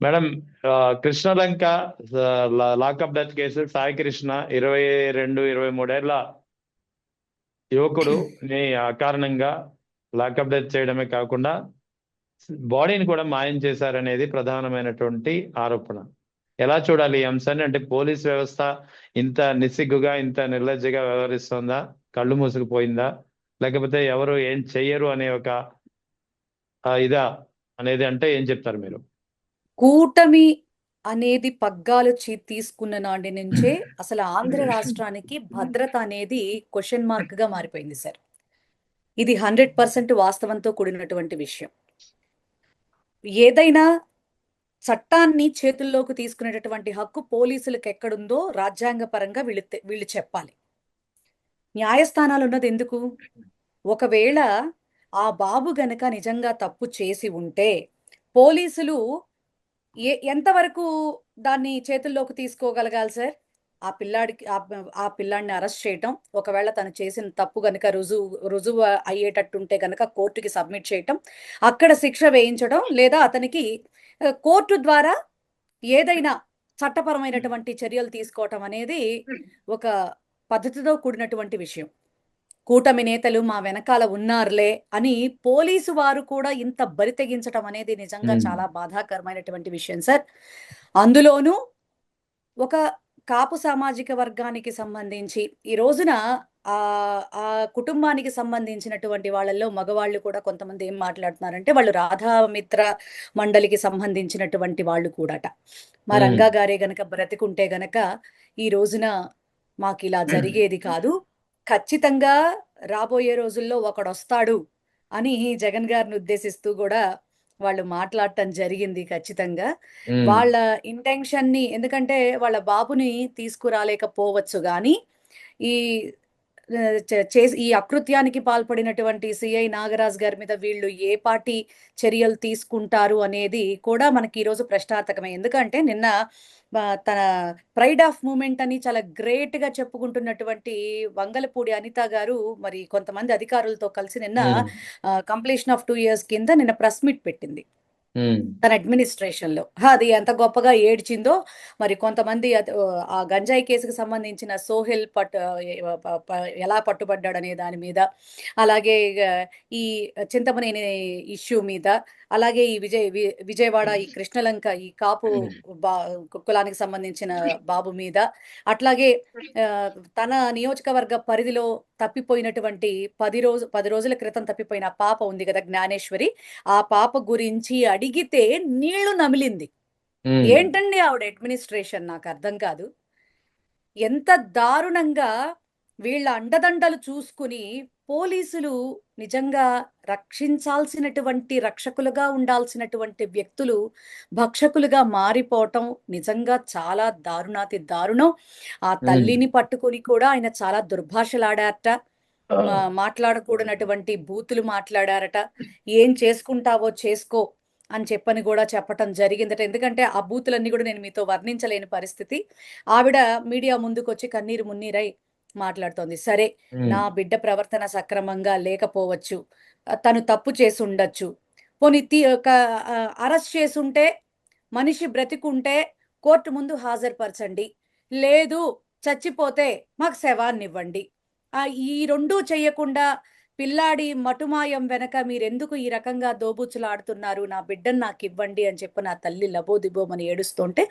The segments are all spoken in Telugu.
Madam, Krishnalanka lockup death case Sai Krishna 22-23 ఏళ్ల యువకుడు ని అకారణంగా లాకప్ డెత్ చేయడమే కాకుండా బాడీని కూడా మాయం చేశారనేది ప్రధానమైనటువంటి ఆరోపణ. ఎలా చూడాలి ఈ అంశాన్ని? అంటే పోలీస్ వ్యవస్థ ఇంత నిస్సిగ్గుగా, ఇంత నిర్లజ్జగా వ్యవహరిస్తుందా? కళ్ళు మూసుకుపోయిందా? లేకపోతే ఎవరు ఏం చెయ్యరు అనే ఒక ఇదా అనేది అంటే ఏం చెప్తారు మీరు? కూటమి అనేది పగ్గాలు తీసుకున్న నాటి నుంచే అసలు ఆంధ్ర రాష్ట్రానికి భద్రత అనేది క్వశ్చన్ మార్క్ గా మారిపోయింది సార్. ఇది 100% వాస్తవంతో కూడినటువంటి విషయం. ఏదైనా చట్టాన్ని చేతుల్లోకి తీసుకునేటటువంటి హక్కు పోలీసులకు ఎక్కడుందో రాజ్యాంగ పరంగా వీళ్ళు చెప్పాలి. న్యాయస్థానాలు ఉన్నది ఎందుకు? ఒకవేళ ఆ బాబు గనక నిజంగా తప్పు చేసి ఉంటే పోలీసులు ఎంతవరకు దాన్ని చేతుల్లోకి తీసుకోగలగాలి సార్? ఆ పిల్లాడికి ఆ పిల్లాడిని అరెస్ట్ చేయటం, ఒకవేళ తను చేసిన తప్పు గనక రుజువు అయ్యేటట్టుంటే గనక కోర్టుకి సబ్మిట్ చేయటం, అక్కడ శిక్ష వేయించడం, లేదా అతనికి కోర్టు ద్వారా ఏదైనా చట్టపరమైనటువంటి చర్యలు తీసుకోవటం అనేది ఒక పద్ధతితో కూడినటువంటి విషయం. కూటమి నేతలు మా వెనకాల ఉన్నారులే అని పోలీసు వారు కూడా ఇంత బరి తెగించటం అనేది నిజంగా ఉమ్. చాలా బాధాకరమైనటువంటి విషయం సార్. అందులోనూ ఒక కాపు సామాజిక వర్గానికి సంబంధించి ఈ రోజున ఆ ఆ కుటుంబానికి సంబంధించినటువంటి వాళ్ళల్లో మగవాళ్ళు కూడా కొంతమంది ఏం మాట్లాడుతున్నారంటే వాళ్ళు రాధామిత్ర మండలికి సంబంధించినటువంటి వాళ్ళు కూడాట. మా ఉమ్. రంగా గారే గనక బ్రతికుంటే గనక ఈ రోజున మాకు ఇలా జరిగేది కాదు. ఖచ్చితంగా రాబోయే రోజుల్లో ఒకడొస్తాడు అని జగన్ గారిని ఉద్దేశిస్తూ కూడా వాళ్ళు మాట్లాడటం జరిగింది ఖచ్చితంగా. ఉమ్. వాళ్ళ ఇంటెన్షన్‌ని, ఎందుకంటే వాళ్ళ బాబుని తీసుకురాలేకపోవచ్చు గానీ, ఈ చేసి ఈ అకృత్యానికి పాల్పడినటువంటి సిఐ నాగరాజు గారి మీద వీళ్ళు ఏ పార్టీ చర్యలు తీసుకుంటారు అనేది కూడా మనకి ఈరోజు ప్రశ్నార్థకమే. ఎందుకంటే నిన్న తన ప్రైడ్ ఆఫ్ మూమెంట్ అని చాలా గ్రేట్‌గా చెప్పుకుంటున్నటువంటి వంగలపూడి అనిత గారు మరి కొంతమంది అధికారులతో కలిసి నిన్న ఉమ్. కంప్లీషన్ ఆఫ్ 2 ఇయర్స్ కింద నిన్న ప్రెస్ మీట్ పెట్టింది. ఉమ్. తన అడ్మినిస్ట్రేషన్‌లో. అది ఎంత గొప్పగా ఏడ్చిందో, మరి కొంతమంది ఆ గంజాయి కేసుకు సంబంధించిన సోహెల్ ఎలా పట్టుబడ్డాడనే దాని మీద, అలాగే ఈ చింతమనేని ఇష్యూ మీద, అలాగే ఈ విజయవాడ ఈ కృష్ణలంక ఈ కాపు బా కులానికి సంబంధించిన బాబు మీద, అట్లాగే తన నియోజకవర్గ పరిధిలో తప్పిపోయినటువంటి 10 రోజుల క్రితం తప్పిపోయిన పాప ఉంది కదా, జ్ఞానేశ్వరి. ఆ పాప గురించి అడిగితే నీళ్లు నమిలింది. ఉమ్. ఏంటండి ఆవిడ అడ్మినిస్ట్రేషన్, నాకు అర్థం కాదు. ఎంత దారుణంగా వీళ్ళ అండదండలు చూసుకుని పోలీసులు నిజంగా రక్షించాల్సినటువంటి రక్షకులుగా ఉండాల్సినటువంటి వ్యక్తులు భక్షకులుగా మారిపోవటం నిజంగా చాలా దారుణాతి దారుణం. ఆ ఉమ్. తల్లిని పట్టుకొని కూడా ఆయన చాలా దుర్భాషలాడారట. మాట్లాడకూడనటువంటి బూతులు మాట్లాడారట. ఏం చేసుకుంటావో చేసుకో అని చెప్పని కూడా చెప్పటం జరిగిందట. ఎందుకంటే ఆ బూతులన్నీ కూడా నేను మీతో వర్ణించలేని పరిస్థితి. ఆవిడ మీడియా ముందుకొచ్చి కన్నీరు మున్నీరై మాట్లాడుతోంది. సరే, ఉమ్. నా బిడ్డ ప్రవర్తన సక్రమంగా లేకపోవచ్చు. తను తప్పు చేసుండొచ్చు. పోనీ అరెస్ట్ చేసుంటే, మనిషి బ్రతికుంటే కోర్టు ముందు హాజరుపరచండి. లేదు, చచ్చిపోతే మాకు శవాన్నివ్వండి. ఈ 2 చెయ్యకుండా పిల్లాడి మటుమాయం వెనక మీరెందుకు ఈ రకంగా దోబూచులాడుతున్నారు? నా బిడ్డను నాకివ్వండి అని చెప్పి నా తల్లి లబోదిబోమని ఏడుస్తుంటే,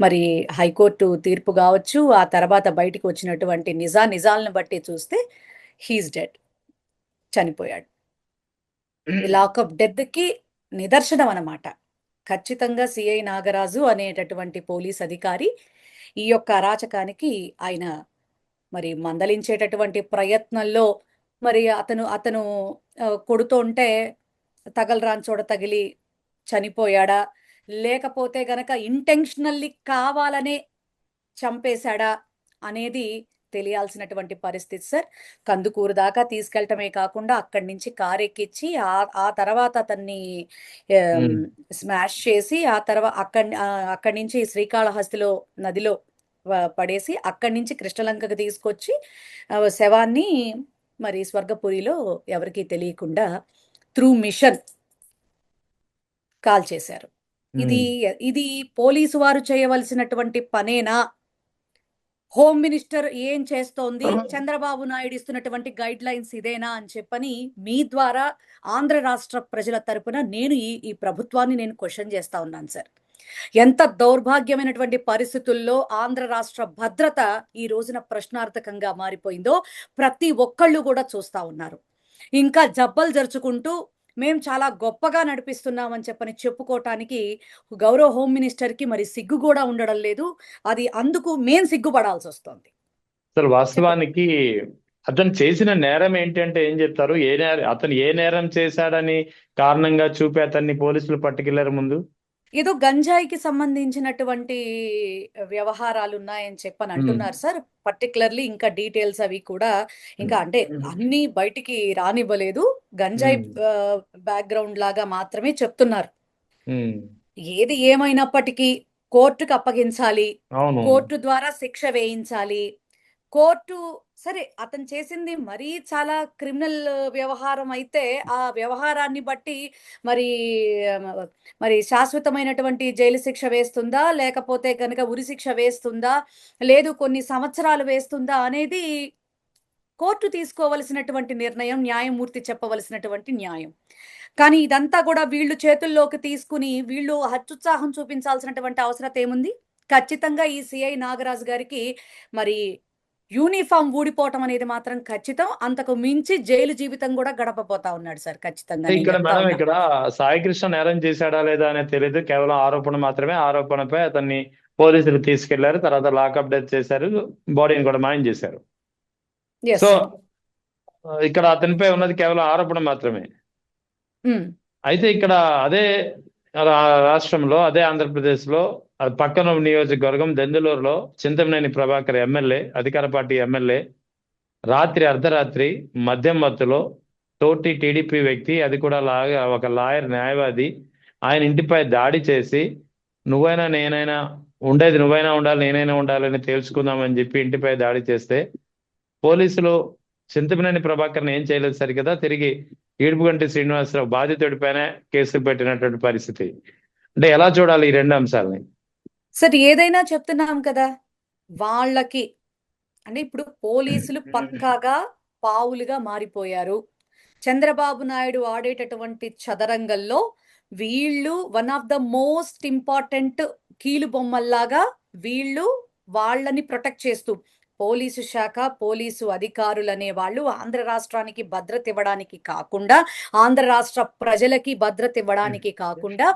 మరి హైకోర్టు తీర్పు గావచ్చు, ఆ తర్వాత బయటికి వచ్చినటువంటి నిజాలను బట్టి చూస్తే హి ఈస్ డెడ్. చనిపోయాడు. ఈ లాకప్ డెత్‌కి నిదర్శనం అన్నమాట. ఖచ్చితంగా సిఐ నాగరాజు అనేటటువంటి పోలీస్ అధికారి ఈ యొక్క అరాచకానికి ఆయన మరి మందలించేటటువంటి ప్రయత్నంలో మరి అతను అతను కొడుతుంటే తగలరాని చోట తగిలి చనిపోయాడా? లేకపోతే గనక ఇంటెన్షనల్లీ కావాలనే చంపేశాడా? అనేది తెలియాల్సినటువంటి పరిస్థితి సార్. కందుకూరు దాకా తీసుకెళ్ళటమే కాకుండా అక్కడి నుంచి కారెక్కిచ్చి ఆ తర్వాత అతన్ని ఉమ్. స్మాష్ చేసి అక్కడి నుంచి శ్రీకాళహస్తిలో నదిలో పడేసి అక్కడి నుంచి కృష్ణలంకకు తీసుకొచ్చి శవాన్ని మరి స్వర్గపురిలో ఎవరికీ తెలియకుండా త్రూ మిషన్ కాల్చేశారు. ఇది ఇది పోలీసు వారు చేయవలసినటువంటి పనేనా? హోమ్ మినిస్టర్ ఏం చేస్తోంది? చంద్రబాబు నాయుడు ఇస్తున్నటువంటి గైడ్ లైన్స్ ఇదేనా అని చెప్పని మీ ద్వారా ఆంధ్ర రాష్ట్ర ప్రజల తరపున నేను ఈ ప్రభుత్వాన్ని నేను క్వశ్చన్ చేస్తా ఉన్నాను సార్. ఎంత దౌర్భాగ్యమైనటువంటి పరిస్థితుల్లో ఆంధ్ర రాష్ట్ర భద్రత ఈ రోజున ప్రశ్నార్థకంగా మారిపోయిందో ప్రతి ఒక్కళ్ళు కూడా చూస్తా ఉన్నారు. ఇంకా జబ్బలు జరుచుకుంటూ మేము చాలా గొప్పగా నడిపిస్తున్నామని చెప్పని చెప్పుకోవటానికి గౌరవ హోమ్ మినిస్టర్కి మరి సిగ్గు కూడా ఉండడం లేదు. అది అందుకు మేం సిగ్గుపడాల్సి వస్తుంది. అసలు చెప్పండి. వాస్తవానికి అతను చేసిన నేరం ఏంటంటే ఏం చెప్తారు? అతను ఏ నేరం చేశాడని కారణంగా చూపి అతన్ని పోలీసులు పట్టుకెళ్లారు ముందు? ఏదో గంజాయికి సంబంధించినటువంటి వ్యవహారాలు ఉన్నాయని చెప్పని అంటున్నారు సార్. పర్టికులర్లీ ఇంకా డీటెయిల్స్ అవి కూడా ఇంకా అంటే అన్ని బయటికి రానివ్వలేదు. గంజాయి బ్యాక్గ్రౌండ్ లాగా మాత్రమే చెప్తున్నారు. ఏది ఏమైనప్పటికీ కోర్టుకు అప్పగించాలి. అవును. కోర్టు ద్వారా శిక్ష వేయించాలి. కోర్టు సరే అతను చేసింది మరీ చాలా క్రిమినల్ వ్యవహారం అయితే ఆ వ్యవహారాన్ని బట్టి మరి మరి శాశ్వతమైనటువంటి జైలు శిక్ష వేస్తుందా? లేకపోతే గనక ఉరి శిక్ష వేస్తుందా? లేదు కొన్ని సంవత్సరాలు వేస్తుందా? అనేది కోర్టు తీసుకోవలసినటువంటి నిర్ణయం, న్యాయమూర్తి చెప్పవలసినటువంటి న్యాయం. కానీ ఇదంతా కూడా వీళ్ళు చేతుల్లోకి తీసుకుని వీళ్ళు అత్యుత్సాహం చూపించాల్సినటువంటి అవసరత ఏముంది? ఖచ్చితంగా ఈ సిఐ నాగరాజు గారికి మరి యూనిఫామ్ ఊడిపోవటం అనేది మాత్రం ఖచ్చితం. అంతకు మించి జైలు జీవితం కూడా గడపబోతా ఉన్నాడు సార్ ఖచ్చితంగా నేను ఇక్కడ చెప్తా మేడం ఉన్నా. ఇక్కడ సాయి కృష్ణ నేరం చేశాడా లేదా అనేది తెలియదు. కేవలం ఆరోపణ మాత్రమే. ఆరోపణపై అతన్ని పోలీసులు తీసుకెళ్లారు. తర్వాత లాకప్ డెత్ చేశారు. బాడీని కూడా మాయం చేశారు. Yes so sir. ఇక్కడ అతనిపై ఉన్నది కేవలం ఆరోపణ మాత్రమే. అయితే ఇక్కడ అదే రాష్ట్రంలో అదే ఆంధ్రప్రదేశ్లో పక్కన నియోజకవర్గం దెందులూరులో చింతమనేని ప్రభాకర్ ఎమ్మెల్యే, అధికార పార్టీ ఎమ్మెల్యే రాత్రి అర్ధరాత్రి మద్యం మత్తులో తోటి టీడీపీ వ్యక్తి, అది కూడా ఒక లాయర్ న్యాయవాది, ఆయన ఇంటిపై దాడి చేసి నువ్వైనా నేనైనా ఉండేది నువ్వైనా ఉండాలి నేనైనా ఉండాలని తేల్చుకుందామని చెప్పి ఇంటిపై దాడి చేస్తే పోలీసులు చింతమనేని ప్రభాకర్ని ఏం చేయలేదు సరికదా, తిరిగి ఈడుపుగంటి శ్రీనివాసరావు బాధితుడిపైన కేసు పెట్టినటువంటి పరిస్థితి. అంటే ఎలా చూడాలి ఈ రెండు అంశాలని? సార్ ఏదైనా చెప్తున్నాం కదా, వాళ్ళకి అంటే ఇప్పుడు పోలీసులు పక్కాగా పావులుగా మారిపోయారు. చంద్రబాబు నాయుడు ఆడేటటువంటి చదరంగంలో వీళ్ళు one of the most important కీలు బొమ్మల్లాగా వీళ్ళు వాళ్ళని ప్రొటెక్ట్ చేస్తూ పోలీసు శాఖ, పోలీసు అధికారులు అనే వాళ్ళు ఆంధ్ర రాష్ట్రానికి భద్రత ఇవ్వడానికి కాకుండా, ఆంధ్ర రాష్ట్ర ప్రజలకి భద్రత ఇవ్వడానికి కాకుండా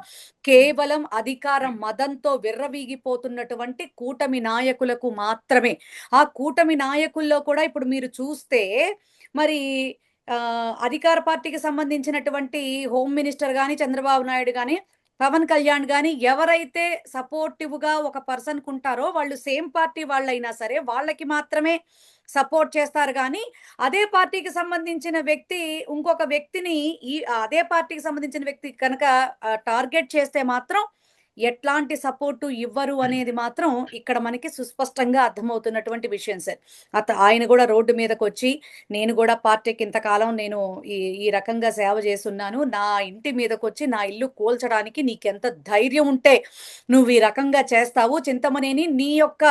కేవలం అధికార మదంతో విర్రవీగిపోతున్నటువంటి కూటమి నాయకులకు మాత్రమే. ఆ కూటమి నాయకుల్లో కూడా ఇప్పుడు మీరు చూస్తే మరి అధికార పార్టీకి సంబంధించినటువంటి హోమ్ మినిస్టర్ గాని, చంద్రబాబు నాయుడు గాని, పవన్ కళ్యాణ్ గాని ఎవరైతే సపోర్టివ్ గా ఒక పర్సన్ కుంటారో వాళ్ళు సేమ్ పార్టీ వాళ్ళైనా సరే వాళ్ళకి మాత్రమే సపోర్ట్ చేస్తారు. కానీ అదే పార్టీకి సంబంధించిన వ్యక్తి ఇంకొక వ్యక్తిని అదే పార్టీకి సంబంధించిన వ్యక్తి కనుక టార్గెట్ చేస్తే మాత్రం ఎట్లాంటి సపోర్టు ఇవ్వరు అనేది మాత్రం ఇక్కడ మనకి సుస్పష్టంగా అర్థమవుతున్నటువంటి విషయం సార్. ఆయన కూడా రోడ్డు మీదకి వచ్చి నేను కూడా పార్టీకి ఇంతకాలం నేను ఈ రకంగా సేవ చేస్తున్నాను, నా ఇంటి మీదకి వచ్చి నా ఇల్లు కూల్చడానికి నీకెంత ధైర్యం ఉంటే నువ్వు ఈ రకంగా చేస్తావు చింతమనేని, నీ యొక్క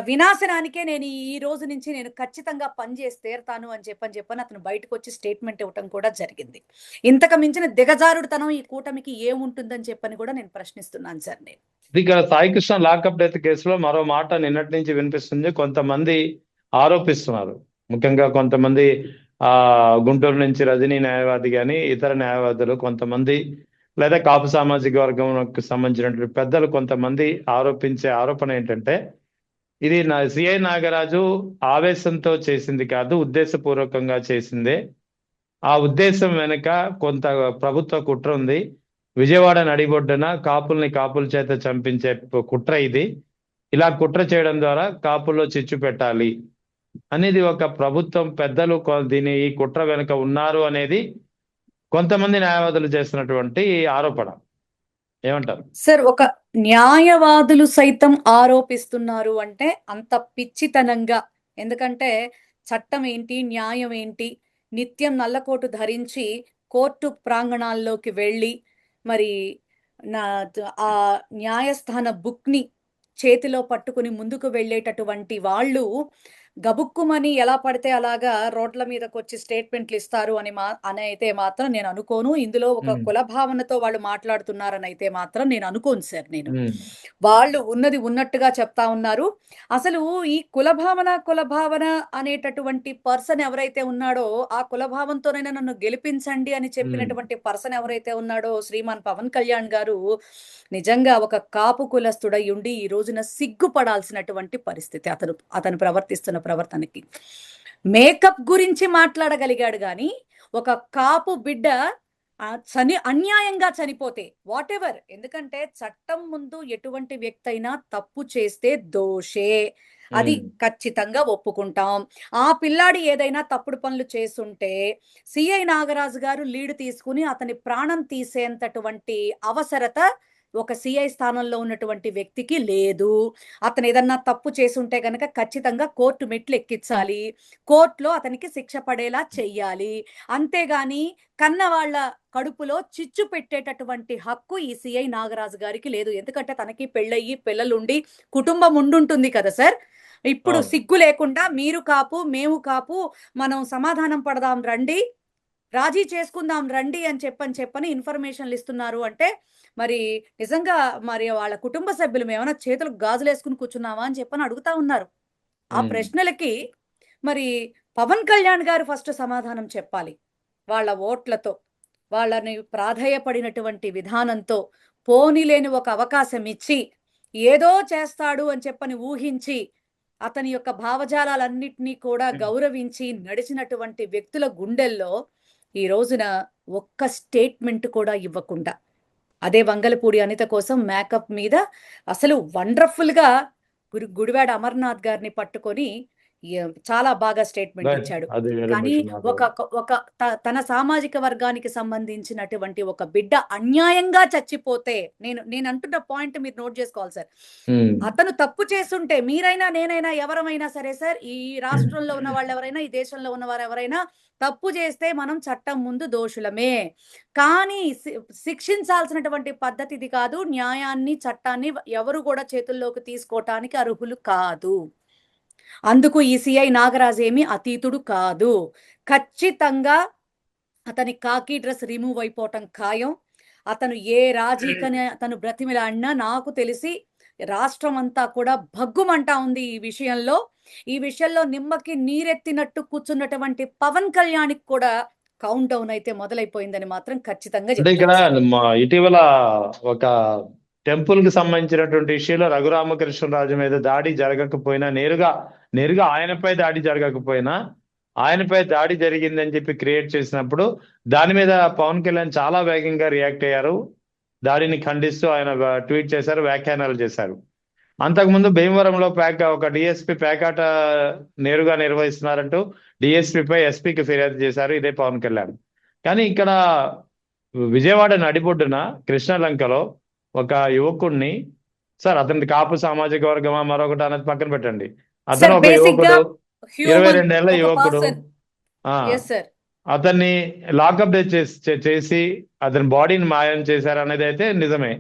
వినాశనానికే నేను ఈ రోజు నుంచి నేను ఖచ్చితంగా పనిచేసి తీరుతాను అని చెప్పని అతను బయటకు వచ్చి స్టేట్మెంట్ ఇవ్వటం కూడా జరిగింది. ఇంతకు మించిన దిగజారుడుతనం ఈ కూటమికి ఏముంటుందని చెప్పని కూడా నేను ప్రశ్నిస్తున్నాను సార్. నేను ఇక్కడ సాయి కృష్ణ లాకప్ డెత్ కేసులో మరో మాట నిన్నటి నుంచి వినిపిస్తుంది. కొంతమంది ఆరోపిస్తున్నారు, ముఖ్యంగా కొంతమంది గుంటూరు నుంచి రజనీ న్యాయవాది కానీ ఇతర న్యాయవాదులు కొంతమంది, లేదా కాపు సామాజిక వర్గంకు సంబంధించినటువంటి పెద్దలు కొంతమంది ఆరోపించే ఆరోపణ ఏంటంటే ఇది సిఐ నాగరాజు ఆవేశంతో చేసింది కాదు, ఉద్దేశపూర్వకంగా చేసిందే. ఆ ఉద్దేశం వెనుక కొంత ప్రభుత్వ కుట్ర ఉంది. విజయవాడ నడిబొడ్డున కాపుల చేత చంపించే కుట్ర ఇది. ఇలా కుట్ర చేయడం ద్వారా కాపుల్లో చిచ్చు పెట్టాలి అనేది ఒక ప్రభుత్వం పెద్దలు ఈ కుట్ర వెనుక ఉన్నారు అనేది కొంతమంది న్యాయవాదులు చేస్తున్నటువంటి ఆరోపణ. ఏమంటారు సార్? ఒక న్యాయవాదులు సైతం ఆరోపిస్తున్నారు అంటే అంత పిచ్చితనంగా. ఎందుకంటే చట్టం ఏంటి, న్యాయం ఏంటి, నిత్యం నల్లకోటు ధరించి కోర్టు ప్రాంగణాల్లోకి వెళ్ళి మరి ఆ న్యాయస్థాన బుక్ని చేతిలో పట్టుకుని ముందుకు వెళ్ళేటటువంటి వాళ్ళు గబుక్కుమని ఎలా పడితే అలాగా రోడ్ల మీదకొచ్చి స్టేట్మెంట్లు ఇస్తారు అని అయితే మాత్రం నేను అనుకోను. ఇందులో ఒక ఉమ్, కుల భావనతో వాళ్ళు మాట్లాడుతున్నారని అయితే మాత్రం నేను అనుకోను సార్ నేను. ఉమ్, వాళ్ళు ఉన్నది ఉన్నట్టుగా చెప్తా ఉన్నారు. అసలు ఈ కుల భావన అనేటటువంటి పర్సన్ ఎవరైతే ఉన్నాడో, ఆ కుల భావంతోనైనా నన్ను గెలిపించండి అని ఉమ్, చెప్పినటువంటి పర్సన్ ఎవరైతే ఉన్నాడో శ్రీమాన్ పవన్ కళ్యాణ్ గారు నిజంగా ఒక కాపు కులస్తుడై ఉండి ఈ రోజున సిగ్గుపడాల్సినటువంటి పరిస్థితి అతను ప్రవర్తిస్తున్న ప్రవర్తనకి. మేకప్ గురించి మాట్లాడగలిగాడు గాని, ఒక కాపు బిడ్డ అన్యాయంగా చనిపోతే వాటెవర్, ఎందుకంటే చట్టం ముందు ఎటువంటి వ్యక్తి అయినా తప్పు చేస్తే దోషే, అది ఉమ్, ఖచ్చితంగా ఒప్పుకుంటాం. ఆ పిల్లాడి ఏదైనా తప్పుడు పనులు చేసుంటే సిఐ నాగరాజు గారు లీడ్ తీసుకుని అతని ప్రాణం తీసేంతటువంటి అవసరత ఒక సిఐ స్థానంలో ఉన్నటువంటి వ్యక్తికి లేదు. అతను ఏదన్నా తప్పు చేసుంటే గనక ఖచ్చితంగా కోర్టు మెట్లు ఎక్కించాలి, కోర్టులో అతనికి శిక్ష పడేలా చెయ్యాలి. అంతేగాని కన్న వాళ్ళ కడుపులో చిచ్చు పెట్టేటటువంటి హక్కు ఈ సిఐ నాగరాజు గారికి లేదు. ఎందుకంటే తనకి పెళ్ళయ్యి పిల్లలుండి కుటుంబం ఉండుంటుంది కదా సార్. ఇప్పుడు అవును. సిగ్గు లేకుండా మీరు కాపు మేము కాపు, మనం సమాధానం పడదాం రండి, రాజీ చేసుకుందాం రండి అని చెప్పని ఇన్ఫర్మేషన్లు ఇస్తున్నారు అంటే, మరి నిజంగా మరి వాళ్ళ కుటుంబ సభ్యులు మేమన్నా చేతులకు గాజులేసుకుని కూర్చున్నామా అని చెప్పని అడుగుతా ఉన్నారు. ఆ ఉమ్, ప్రశ్నలకి మరి పవన్ కళ్యాణ్ గారు ఫస్ట్ సమాధానం చెప్పాలి. వాళ్ళ ఓట్లతో, వాళ్ళని ప్రాధేయపడినటువంటి విధానంతో, పోనీలేని ఒక అవకాశం ఇచ్చి, ఏదో చేస్తాడు అని చెప్పని ఊహించి, అతని యొక్క భావజాలాలన్నిటినీ కూడా గౌరవించి నడిచినటువంటి వ్యక్తుల గుండెల్లో ఈ రోజున ఒక్క స్టేట్మెంట్ కూడా ఇవ్వకుండా, అదే వంగలపూడి అనిత కోసం మేకప్ మీద అసలు వండర్‌ఫుల్‌గా గుడివాడ అమర్నాథ్ గారిని పట్టుకొని చాలా బాగా స్టేట్మెంట్ రైట్. ఇచ్చాడు. అది వేరే కానీ విషయం ఒక మాట్లాడదాం. ఒక తన సామాజిక వర్గానికి సంబంధించినటువంటి ఒక బిడ్డ అన్యాయంగా చచ్చిపోతే, నేనంటున్న పాయింట్ మీరు నోట్ చేసుకోవాలి సార్. ఉమ్, అతను తప్పు చేసుంటే మీరైనా, నేనైనా, ఎవరమైనా సరే సార్, ఈ రాష్ట్రంలో ఉన్న వాళ్ళెవరైనా, ఈ దేశంలో ఉన్నవారెవరైనా తప్పు చేస్తే మనం చట్టం ముందు దోషులమే. కానీ శిక్షించాల్సినటువంటి పద్ధతి ఇది కాదు. న్యాయాన్ని, చట్టాన్ని ఎవరు కూడా చేతుల్లోకి తీసుకోవటానికి అర్హులు కాదు. అందుకు ఈ సిఐ నాగరాజు ఏమి అతీతుడు కాదు. ఖచ్చితంగా అతని ఖాకీ డ్రెస్ రిమూవ్ అయిపోవటం ఖాయం. అతను ఏ రాజీకని అతను బ్రతిమిలాడినా నాకు తెలిసి రాష్ట్రం అంతా కూడా భగ్గుమంటా ఉంది ఈ విషయంలో. ఈ విషయంలో నిమ్మకి నీరెత్తినట్టు కూర్చున్నటువంటి పవన్ కళ్యాణ్‌కి కూడా కౌంట్ డౌన్ అయితే మొదలైపోయిందని మాత్రం ఖచ్చితంగా అంటే ఇక్కడ చెప్తాను సార్. ఇటీవల ఒక టెంపుల్ కి సంబంధించినటువంటి ఇష్యూలో రఘురామకృష్ణరాజు మీద దాడి జరగకపోయినా, నేరుగా ఆయనపై దాడి జరగకపోయినా ఆయనపై దాడి జరిగిందని చెప్పి క్రియేట్ చేసినప్పుడు దాని మీద పవన్ కళ్యాణ్ చాలా వేగంగా రియాక్ట్ అయ్యారు. దాడిని ఖండిస్తూ ఆయన ట్వీట్ చేశారు, వ్యాఖ్యానాలు చేశారు. అంతకుముందు భీమవరంలో ఒక డిఎస్పీ పేకాట నేరుగా నిర్వహిస్తున్నారంటూ డిఎస్పీపై ఎస్పీకి ఫిర్యాదు చేశారు ఇదే పవన్ కళ్యాణ్. కానీ ఇక్కడ విజయవాడ నడిబొడ్డున కృష్ణలంకలో ఒక యువకుడిని, సార్ అతని కాపు సామాజిక వర్గమా మరొకటి అనేది పక్కన పెట్టండి, అతను సార్ ఒక బేసిక్‌గా యువకుడు, హ్యూమన్ 22 ఏళ్ల ఒక యువకుడు. పర్సన్. ఆ యెస్ సార్. అతన్ని లాకప్ డెత్ చేసి అతని బాడీని మాయం చేశారు అనేది అయితే నిజమే.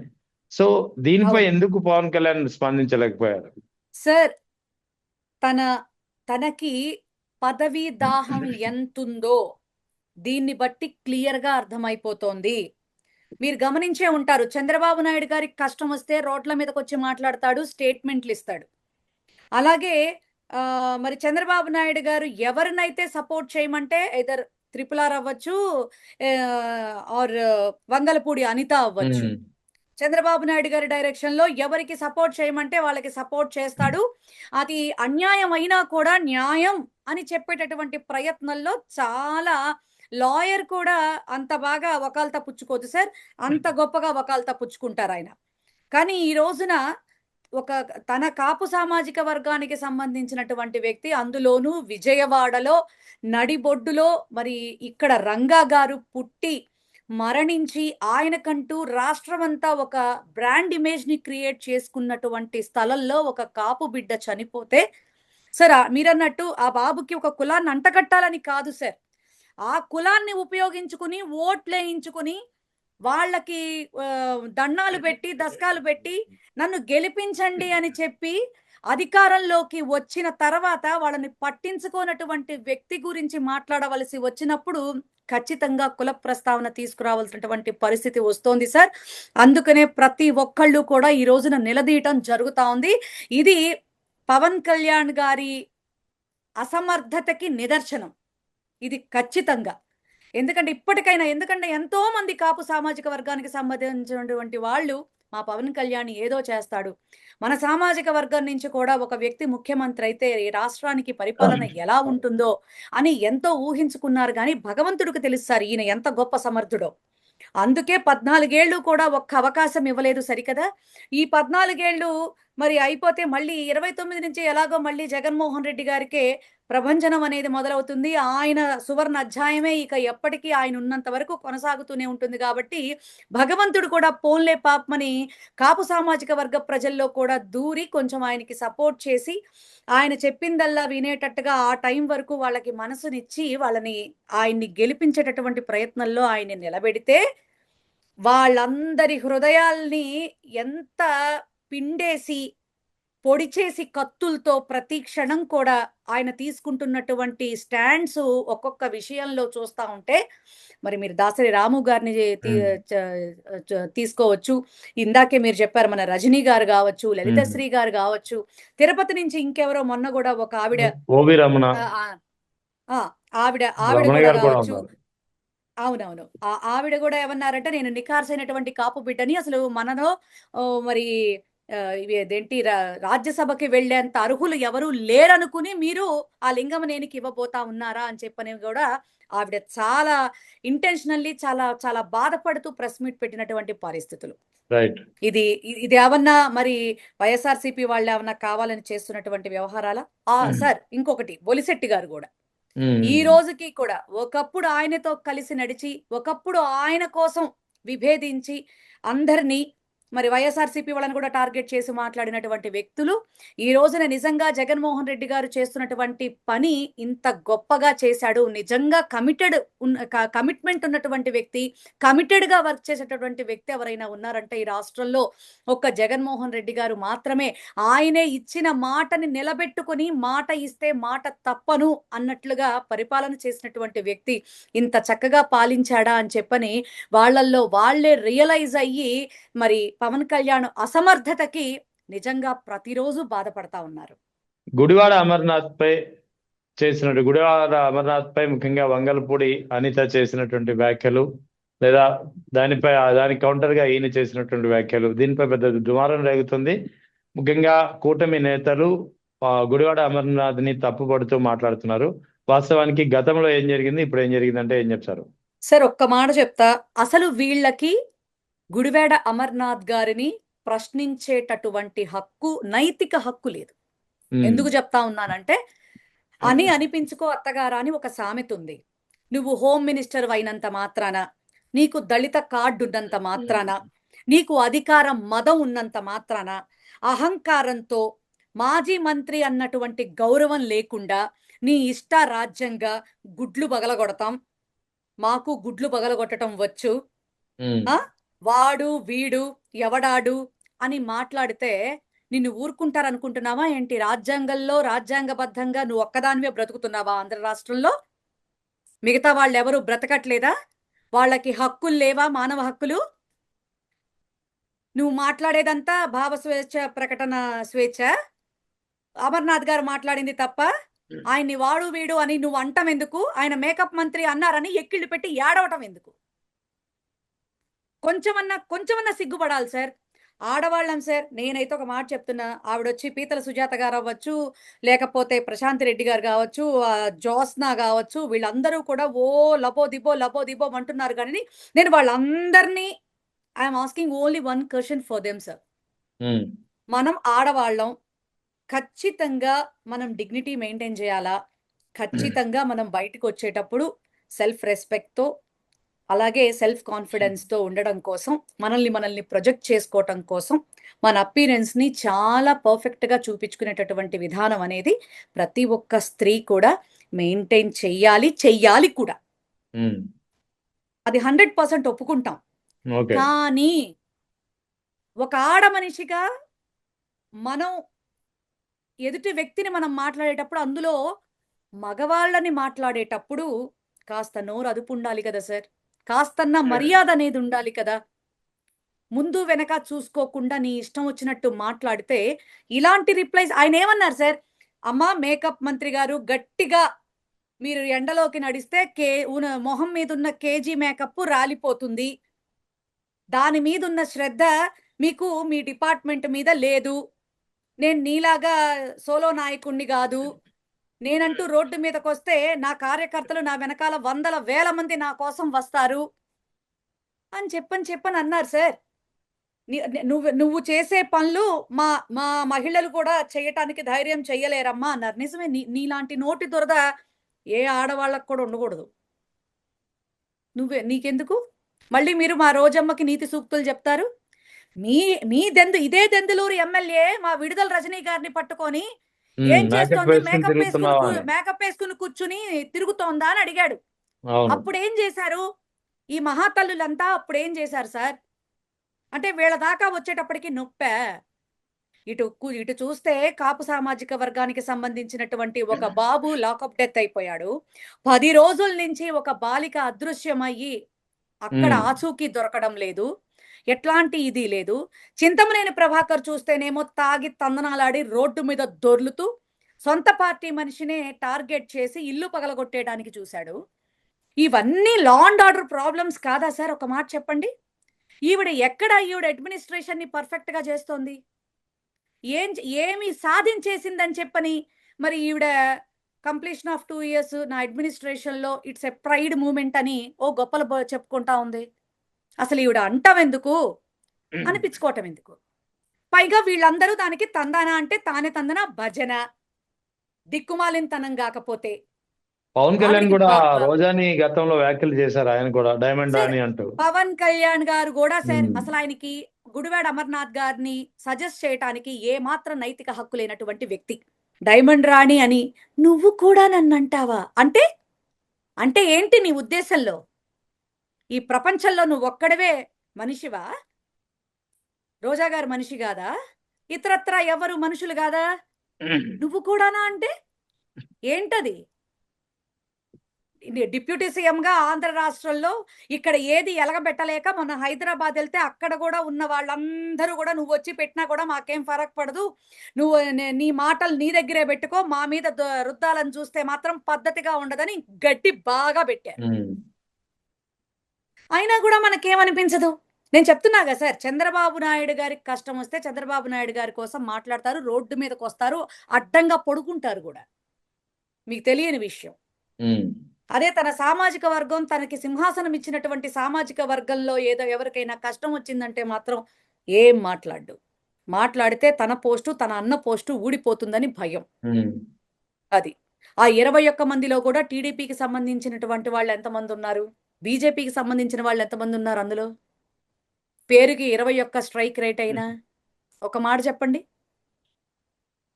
సో దీనిపై అవును. ఎందుకు పవన్ కళ్యాణ్ స్పందించలేకపోయారు? సార్ తన తనకి పదవీ దాహం ఎంతుందో దీన్ని బట్టి క్లియర్‌గా అర్థమైపోతోంది. మీరు గమనించే ఉంటారు. చంద్రబాబు నాయుడు గారికి కష్టం వస్తే రోడ్ల మీదకొచ్చి మాట్లాడతాడు, స్టేట్మెంట్లు ఇస్తాడు. అలాగే మరి చంద్రబాబు నాయుడు గారు ఎవరినైతే సపోర్ట్ చేయమంటే ఐదర్ త్రిపుల్ ఆర్ అవ్వచ్చు, ఆర్ వంగలపూడి అనిత అవ్వచ్చు. ఉమ్, చంద్రబాబు నాయుడు గారి డైరెక్షన్‌లో ఎవరికి సపోర్ట్ చేయమంటే వాళ్ళకి సపోర్ట్ చేస్తాడు. అది అన్యాయం అయినా కూడా న్యాయం అని చెప్పేటటువంటి ప్రయత్నంలో చాలా లాయర్ కూడా అంత బాగా వకాల్తా పుచ్చుకోదు సార్. అంత గొప్పగా వకాల్తా పుచ్చుకుంటారాయన. కానీ ఈ రోజున ఒక తన కాపు సామాజిక వర్గానికి సంబంధించినటువంటి వ్యక్తి, అందులోనూ విజయవాడలో నడిబొడ్డులో మరి ఇక్కడ రంగా గారు పుట్టి మరణించి ఆయనకంటూ రాష్ట్రమంతా ఒక బ్రాండ్ ఇమేజ్‌ని క్రియేట్ చేసుకున్నటువంటి స్థలంలో ఒక కాపు బిడ్డ చనిపోతే సార్, మీరన్నట్టు ఆ బాబుకి ఒక కులాన్ని అంటగట్టాలని కాదు సార్. ఆ కులాన్ని ఉపయోగించుకుని ఓట్లేయించుకుని వాళ్ళకి దండాలు పెట్టి దస్కాలు పెట్టి నన్ను గెలిపించండి అని చెప్పి అధికారంలోకి వచ్చిన తర్వాత వాళ్ళని పట్టించుకోనటువంటి వ్యక్తి గురించి మాట్లాడవలసి వచ్చినప్పుడు ఖచ్చితంగా కుల ప్రస్తావన తీసుకురావాల్సినటువంటి పరిస్థితి వస్తోంది సార్. అందుకనే ప్రతి ఒక్కళ్ళు కూడా ఈ రోజున నిలదీయటం జరుగుతా ఉంది. ఇది పవన్ కళ్యాణ్ గారి అసమర్థతకి నిదర్శనం. ఇది ఖచ్చితంగా. ఎందుకంటే ఎంతో మంది కాపు సామాజిక వర్గానికి సంబంధించినటువంటి వాళ్ళు మా పవన్ కళ్యాణ్ ఏదో చేస్తాడు. మన సామాజిక వర్గం నుంచి కూడా ఒక వ్యక్తి ముఖ్యమంత్రి అయితే ఈ రాష్ట్రానికి పరిపాలన ఎలా ఉంటుందో అని ఎంతో ఊహించుకున్నారు గానీ భగవంతుడికి తెలుసు సార్ ఈయన ఎంత గొప్ప సమర్థుడో. అందుకే 14 ఏళ్ళు కూడా ఒక్క అవకాశం ఇవ్వలేదు సరికదా! ఈ 14 ఏళ్ళు మరి అయిపోతే మళ్ళీ 29 నుంచి ఎలాగో మళ్ళీ జగన్మోహన్ రెడ్డి గారికే ప్రభంజనం అనేది మొదలవుతుంది. ఆయన సువర్ణ అధ్యాయమే ఇక ఎప్పటికీ ఆయన ఉన్నంత వరకు కొనసాగుతూనే ఉంటుంది కాబట్టి, భగవంతుడు కూడా పోన్లే పాపమని కాపు సామాజిక వర్గ ప్రజల్లో కూడా దూరి కొంచెం ఆయనకి సపోర్ట్ చేసి, ఆయన చెప్పిందల్లా వినేటట్టుగా ఆ టైం వరకు వాళ్ళకి మనసునిచ్చి ఆయన్ని గెలిపించేటటువంటి ప్రయత్నంలో ఆయన్ని నిలబెడితే వాళ్ళందరి హృదయాల్ని ఎంత పిండేసి, పొడి చేసి కత్తులతో ప్రతి క్షణం కూడా ఆయన తీసుకుంటున్నటువంటి స్టాండ్స్ ఒక్కొక్క విషయంలో చూస్తా ఉంటే, మరి మీరు దాసరి రాము గారిని తీ ఉమ్, చ చ తీసుకోవచ్చు. ఇందాకే మీరు చెప్పారు మన రజనీ గారు గావచ్చు, ఉమ్. లలితశ్రీ గారు గావచ్చు, తిరుపతి నుంచి ఇంకెవరో మొన్న గూడా ఒక ఆవిడ ఓవి రమణ, ఆహ్, ఆహ్, ఆ! ఆవిడ ఆవిడ రమణ గూడా గారు కూడా గావచ్చు. ఉన్నారు. అవునవును. ఆవిడ గూడా ఏమన్నారంటే, నేను నిఖార్సైనటువంటి కాపు బిడ్డని. అసలు మనలో మరి ఇవి అదేంటి రాజ్యసభకి వెళ్ళేంత అర్హులు ఎవరు లేరనుకుని మీరు ఆ లింగమనేనికి ఇవ్వబోతా ఉన్నారా అని చెప్పని గూడా ఆవిడ చాలా ఇంటెన్షనల్లీ చాలా చాలా బాధపడుతూ ప్రెస్ మీట్ పెట్టినటువంటి పరిస్థితులు. రైట్. ఇది ఏమన్నా మరి వైఎస్ఆర్‌సీపీ వాళ్ళేమన్నా కావాలని చేస్తున్నటువంటి వ్యవహారాలా? సార్ ఇంకొకటి బొలిశెట్టి గారు గూడా. ఈ ఉమ్. రోజుకి కూడా ఒకప్పుడు ఆయనతో కలిసి నడిచి, ఒకప్పుడు ఆయన కోసం విభేదించి అందరినీ మరి వైఎస్ఆర్‌సీపీ వాళ్ళని కూడా టార్గెట్ చేసి మాట్లాడినటువంటి వ్యక్తులు, ఈ రోజున నిజంగా జగన్మోహన్ రెడ్డి గారు చేస్తున్నటువంటి పని ఇంత గొప్పగా చేశాడు. నిజంగా కమిట్మెంట్ ఉన్నటువంటి వ్యక్తి, కమిటెడ్‌గా వర్క్ చేసేటటువంటి వ్యక్తి ఎవరైనా ఉన్నారంటే ఈ రాష్ట్రంలో ఒక్క జగన్మోహన్ రెడ్డి గారు మాత్రమే. ఆయనే ఇచ్చిన మాటని నిలబెట్టుకొని, మాట ఇస్తే మాట తప్పను అన్నట్లుగా పరిపాలన చేసినటువంటి వ్యక్తి ఇంత చక్కగా పాలించాడా అని చెప్పని వాళ్ళల్లో వాళ్ళే రియలైజ్ అయ్యి మరి పవన్ కళ్యాణ్ అసమర్థతకి నిజంగా ప్రతిరోజు బాధపడతా ఉన్నారు. గుడివాడ అమర్నాథ్ పై ముఖ్యంగా వంగలపూడి అనిత చేసినటువంటి వ్యాఖ్యలు, లేదా దానికి కౌంటర్ గా ఈయన చేసినటువంటి వ్యాఖ్యలు, దీనిపై పెద్ద దుమారం రేగుతుంది. ముఖ్యంగా కూటమి నేతలు గుడివాడ అమర్నాథ్ ని తప్పుపడుతూ మాట్లాడుతున్నారు. వాస్తవానికి గతంలో ఏం జరిగింది, ఇప్పుడు ఏం జరిగిందంటే ఏం చెప్తారు? సార్ ఒక్క మాట చెప్తా. అసలు వీళ్ళకి గుడివాడ అమర్నాథ్ గారిని ప్రశ్నించేటటువంటి హక్కు, నైతిక హక్కు లేదు. ఎందుకు చెప్తా ఉన్నానంటే, అనిపించుకో అత్తగారా అని ఒక సామెత ఉంది. నువ్వు హోమ్ మినిస్టర్ అయినంత మాత్రాన, నీకు దళిత కార్డు ఉన్నంత మాత్రాన, నీకు అధికారం మదం ఉన్నంత మాత్రాన, అహంకారంతో మాజీ మంత్రి అన్నటువంటి గౌరవం లేకుండా నీ ఇష్ట రాజ్యంగా గుడ్లు పగలగొడతాం, మాకు గుడ్లు పగలగొట్టడం వచ్చు, ఆ వాడు వీడు ఎవడాడు అని మాట్లాడితే నిన్ను ఊరుకుంటారనుకుంటున్నావా ఏంటి? రాజ్యాంగంలో రాజ్యాంగబద్ధంగా నువ్వు ఒక్కదానివే బ్రతుకుతున్నావా ఆంధ్ర రాష్ట్రంలో? మిగతా వాళ్ళెవరూ బ్రతకట్లేదా? వాళ్ళకి హక్కులు లేవా? మానవ హక్కులు? నువ్వు మాట్లాడేదంతా భావ స్వేచ్ఛ, ప్రకటన స్వేచ్ఛ. అమర్నాథ్ గారు మాట్లాడింది తప్ప. ఆయన్ని వాడు వీడు అని నువ్వు అంటం ఎందుకు? ఆయన మేకప్ మంత్రి అన్నారని ఎక్కిళ్ళు పెట్టి ఏడవటం ఎందుకు? కొంచెమన్నా సిగ్గుపడాలి సార్. ఆడవాళ్ళం సార్. నేనైతే ఒక మాట చెప్తున్నా. ఆవిడొచ్చి పీతల సుజాత గారు అవ్వచ్చు, లేకపోతే ప్రశాంత్ రెడ్డి గారు కావచ్చు, జ్యోత్స్న కావచ్చు, వీళ్ళందరూ కూడా లబో దిబో అంటున్నారు కానీ నేను వాళ్ళందరినీ I'm asking only one question for them sir. మనం ఆడవాళ్ళం, ఖచ్చితంగా మనం డిగ్నిటీ మెయింటైన్ చేయాలా? ఖచ్చితంగా మనం బయటకు వచ్చేటప్పుడు సెల్ఫ్ రెస్పెక్ట్‌తో, అలాగే సెల్ఫ్ కాన్ఫిడెన్స్‌తో ఉండడం కోసం, మనల్ని ప్రొజెక్ట్ చేసుకోవటం కోసం, మన అపియరెన్స్‌ని చాలా పర్ఫెక్ట్‌గా చూపించుకునేటటువంటి విధానం అనేది ప్రతి ఒక్క స్త్రీ కూడా మెయింటైన్ చెయ్యాలి కూడా. అది 100% ఒప్పుకుంటాం. ఓకే. కానీ ఒక ఆడ మనిషిగా మనం ఎదుటి వ్యక్తిని మనం మాట్లాడేటప్పుడు అందులో మగవాళ్ళని మాట్లాడేటప్పుడు కాస్త నోరు అదుపు ఉండాలి కదా సార్. కాస్తన్న మర్యాద అనేది ఉండాలి కదా. ముందు వెనక చూసుకోకుండా నీ ఇష్టం వచ్చినట్టు మాట్లాడితే ఇలాంటి రిప్లైస్ ఆయన ఏమన్నారు సార్? అమ్మా మేకప్ మంత్రి గారు గట్టిగా మీరు ఎండలోకి నడిస్తే మొహం మీదున్న కేజీ మేకప్ రాలిపోతుంది. దాని మీదున్న శ్రద్ధ మీకు మీ డిపార్ట్మెంట్ మీద లేదు. నేను నీలాగా సోలో నాయకుడిని గాదు. నేనంటూ రోడ్డు మీదకొస్తే నా కార్యకర్తలు నా వెనకాల వందల వేల మంది నా కోసం వస్తారు అని చెప్పని అన్నారు సార్. నువ్వు చేసే పనులు మా మా మహిళలు కూడా చేయటానికి ధైర్యం చెయ్యలేరమ్మా అన్నారు. నిజమే నీలాంటి నోటి దురద ఏ ఆడవాళ్ళకి కూడా ఉండకూడదు. నీకెందుకు? మళ్ళీ మీరు మా రోజమ్మకి నీతి సూక్తులు చెప్తారు. మీ మీ ఇదే దెందులూరు ఎమ్మెల్యే మా విడుదల రజనీ గారిని పట్టుకొని ఏం మేకప్ చేస్తోంది? వేసుకుని తిరుగుతున్నావా అని. మేకప్ వేసుకుని కూర్చుని తిరుగుతోందా అని అడిగాడు. అవును. అప్పుడేం చేశారు? ఈ మహాతల్లులంతా అప్పుడేం చేశారు సార్? అంటే వీళ్ళ దాకా వచ్చేటప్పటికి నొప్పా? ఇటు చూస్తే కాపు సామాజిక వర్గానికి సంబంధించినటువంటి ఒక బాబు లాకప్ డెత్ అయిపోయాడు. 10 రోజుల నుంచి ఒక బాలిక అదృశ్యమయ్యి అక్కడ ఆచూకీ దొరకడం లేదు. ఎట్లాంటి ఇది లేదు. చింతమనేని ప్రభాకర్ చూస్తేనేమో తాగి తందనాలాడి రోడ్డు మీద దొర్లుతూ సొంత పార్టీ మనిషినే టార్గెట్ చేసి ఇల్లు పగలగొట్టేయడానికి చూశాడు. ఇవన్నీ లా అండ్ ఆర్డర్ ప్రాబ్లమ్స్ కాదా సార్? ఒక మాట చెప్పండి. ఈవిడ అడ్మినిస్ట్రేషన్ ని పర్ఫెక్ట్ గా చేస్తోంది. ఏమి సాధించేసిందని చెప్పని మరి ఈవిడ కంప్లీషన్ ఆఫ్ 2 ఇయర్స్ నా అడ్మినిస్ట్రేషన్ లో ఇట్స్ ఎ ప్రైడ్ మూమెంట్ అని ఓ గొప్పలు చెప్పుకుంటా ఉంది. అసలు ఈవిడ అంటాం ఎందుకు అనిపించుకోవటం ఎందుకు? పైగా వీళ్ళందరూ దానికి తందాన అంటే తానే తందన భజన దిక్కుమాలినతనం కాకపోతే పవన్ కళ్యాణ్ ఆవిడకి కూడా రోజాని గతంలో వ్యాఖ్యలు చేశారు. ఆయన కూడా డైమండ్ రాణి అంటూ. పవన్ కళ్యాణ్ గారు కూడా సార్ అసలు ఆయనకి గుడివాడ అమర్నాథ్ గారిని సజెస్ట్ చేయటానికి ఏ మాత్రం నైతిక హక్కు లేనటువంటి వ్యక్తి. డైమండ్ రాణి అని నువ్వు కూడా నన్ను అంటావా అంటే అంటే ఏంటి నీ ఉద్దేశంలో? ఈ ప్రపంచంలో నువ్వు ఒక్కడవే మనిషివా? రోజా గారు మనిషి కాదా? ఇతరత్రా ఎవరు మనుషులు కాదా? నువ్వు కూడానా అంటే ఏంటది? డిప్యూటీ సీఎంగా ఆంధ్ర రాష్ట్రంలో ఇక్కడ ఏది ఎలగబెట్టలేక మొన్న హైదరాబాద్ వెళ్తే అక్కడ కూడా ఉన్న వాళ్ళందరూ కూడా నువ్వు వచ్చి పెట్టినా కూడా మాకేం ఫరక్ పడదు, నువ్వు నీ మాటలు నీ దగ్గరే పెట్టుకో, మా మీద రుద్దాలని చూస్తే మాత్రం పద్ధతిగా ఉండదని గట్టి బాగా పెట్టారు. అయినా కూడా మనకేమనిపించదు. నేను చెప్తున్నాగా సార్, చంద్రబాబు నాయుడు గారికి కష్టం వస్తే చంద్రబాబు నాయుడు గారి కోసం మాట్లాడతారు, రోడ్డు మీదకి వస్తారు, అడ్డంగా పడుకుంటారు కూడా. మీకు తెలియని విషయం. అదే తన సామాజిక వర్గం తనకి సింహాసనం ఇచ్చినటువంటి సామాజిక వర్గంలో ఏదో ఎవరికైనా కష్టం వచ్చిందంటే మాత్రం ఏం మాట్లాడితే తన పోస్టు తన అన్న పోస్టు ఊడిపోతుందని భయం. అది ఆ 21 మందిలో కూడా టీడీపీకి సంబంధించినటువంటి వాళ్ళు ఎంతమంది ఉన్నారు? బీజేపీకి సంబంధించిన వాళ్ళు ఎంతమంది ఉన్నారు? అందులో పేరుకి 21 స్ట్రైక్ రేట్ అయినా ఒక మాట చెప్పండి.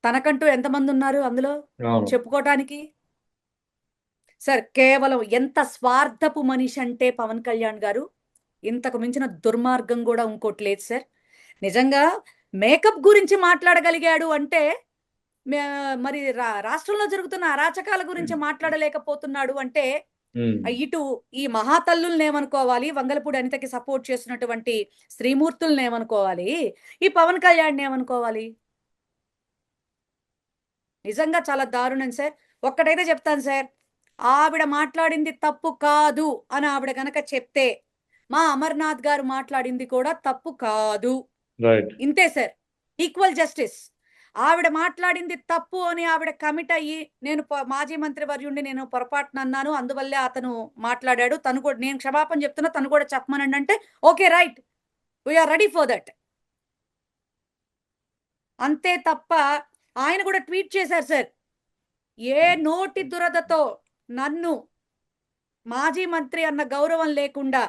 తనకంటూ ఎంతమంది ఉన్నారు అందులో చెప్పుకోవటానికి? సార్ కేవలం ఎంత స్వార్థపు మనిషి అంటే పవన్ కళ్యాణ్ గారు, ఇంతకు మించిన దుర్మార్గం కూడా ఇంకోటి లేదు సార్. నిజంగా మేకప్ గురించి మాట్లాడగలిగాడు అంటే మరి రాష్ట్రంలో జరుగుతున్న అరాచకాల గురించి మాట్లాడలేకపోతున్నాడు అంటే ఇటు ఈ మహాతల్లుల్ని ఏమనుకోవాలి, వంగలపూడి అనితకి సపోర్ట్ చేస్తున్నటువంటి శ్రీమూర్తుల్ని ఏమనుకోవాలి, ఈ పవన్ కళ్యాణ్ ఏమనుకోవాలి? నిజంగా చాలా దారుణం సార్. ఒక్కటైతే చెప్తాను సార్, ఆవిడ మాట్లాడింది తప్పు కాదు అని ఆవిడ గనక చెప్తే మా అమర్నాథ్ గారు మాట్లాడింది కూడా తప్పు కాదు. ఇంతే సార్, ఈక్వల్ జస్టిస్. ఆవిడ మాట్లాడింది తప్పు అని ఆవిడ కమిట్ అయ్యి నేను మాజీ మంత్రి వర్యుండి నేను పొరపాటున అన్నాను, అందువల్లే అతను మాట్లాడాడు, తను కూడా నేను క్షమాపణ చెప్తున్నా, తను కూడా చెప్పమనండి అంటే okay right, we are ready for that. అంతే తప్ప ఆయన కూడా ట్వీట్ చేశారు సార్, ఏ నోటి దురదతో నన్ను మాజీ మంత్రి అన్న గౌరవం లేకుండా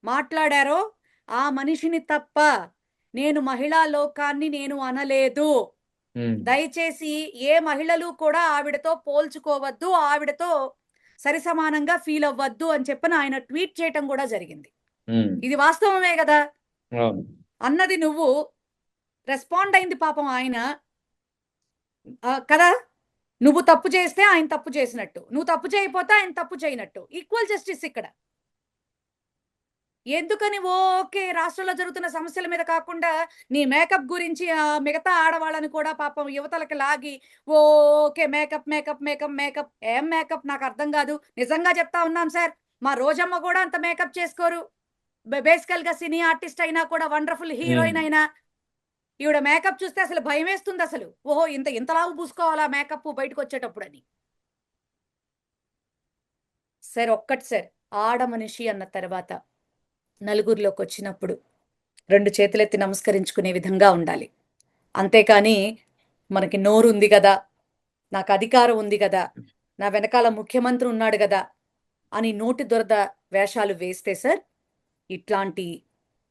మాట్లాడారో ఆ మనిషిని తప్ప నేను మహిళా లోకాన్ని నేను అనలేదు. దయచేసి ఏ మహిళలు కూడా ఆవిడతో పోల్చుకోవద్దు, ఆవిడతో సరిసమానంగా ఫీల్ అవ్వద్దు అని చెప్పని ఆయన ట్వీట్ చేయటం కూడా జరిగింది. ఉమ్, ఇది వాస్తవమే కదా అవును. అన్నది నువ్వు రెస్పాండ్ అయింది పాపం ఆయన కదా నువ్వు తప్పు చేస్తే ఆయన తప్పు చేసినట్టు నువ్వు తప్పు చేయకపోతే ఆయన తప్పు చేయనట్టు ఈక్వల్ జస్టిస్ ఇక్కడ ఎందుకని ఓకే రాష్ట్రంలో జరుగుతున్న సమస్యల మీద కాకుండా నీ మేకప్ గురించి మిగతా ఆడవాళ్ళని కూడా పాపం యువతలకి లాగి okay makeup makeup makeup makeup ఏం మేకప్ నాకు అర్థం కాదు నిజంగా చెప్తా ఉన్నాం సార్ మా రోజమ్మ కూడా అంత మేకప్ చేసుకోరు బేసికల్ గా సినీ ఆర్టిస్ట్ అయినా కూడా వండర్ఫుల్ హీరోయిన్ ఉమ్, అయినా ఈవిడ మేకప్ చూస్తే అసలు భయం వేస్తుంది అసలు ఓహో ఇంతలాగా పూసుకోవాలా మేకప్ బయటకు వచ్చేటప్పుడు అని సార్ ఒక్కటి సార్ ఆడ మనిషి అన్న తర్వాత నలుగురిలోకి వచ్చినప్పుడు రెండు చేతులెత్తి నమస్కరించుకునే విధంగా ఉండాలి అంతేకాని మనకి నోరు ఉంది కదా నాకు అధికారం ఉంది కదా నా వెనకాల ముఖ్యమంత్రి ఉన్నాడు కదా అని నోటి దొరద వేషాలు వేస్తే సార్ ఇట్లాంటి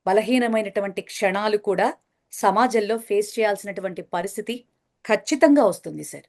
బలహీనమైనటువంటి క్షణాలు కూడా సమాజంలో ఫేస్ చేయాల్సినటువంటి పరిస్థితి ఖచ్చితంగా వస్తుంది సార్